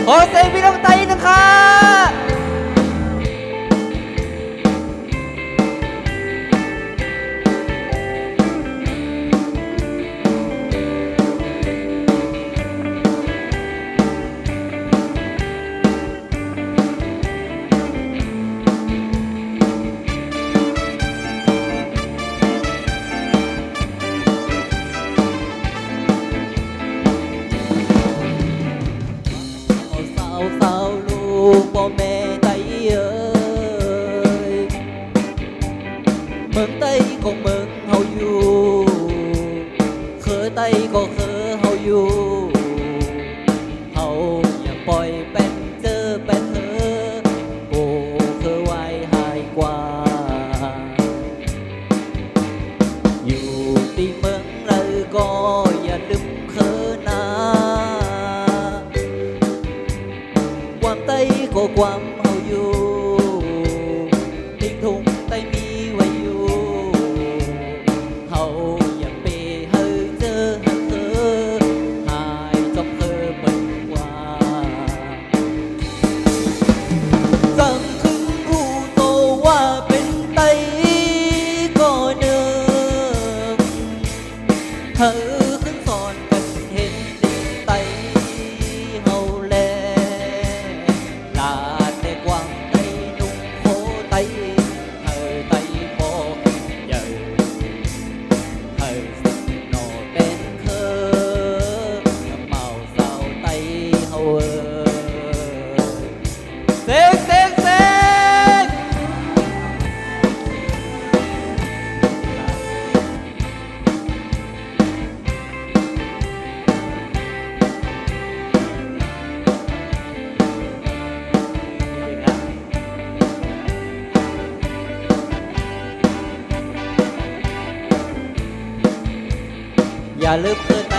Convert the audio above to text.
ขอเสียงพี่น้องไทยนะคะ สาวลูกพ่อแม่ไตเอ้ยเมืองไตของเมืองเฮาอยู่เคยไตก็เคยเฮาอยู่เฮาอย่าปล่อยเป็นเจอเป็นเธอโอ้เคยไว้หายกว่าอยู่ที่เมืองเลยก็อย่าลืมเคยนะความไตก็ความเฮาอยู่ทิ้งทุ่งไตมีไว้อยู่เฮาอย่าไปเฮอเจอหักเธอหายจบเธอเปิดว่าสังคึงรู้โตว่าเป็นไตก็เดิมเธอขึ้นสอนกันเห็นดิไตเฮาแลลาแต่กวางไตนุ่งโคไตเธอไตพอใหญ่เธอสิโนเป็นเคอเมาเศร้าไตเฮาเซ็กเซ็กเซ็กอย่าลืมเพื่อน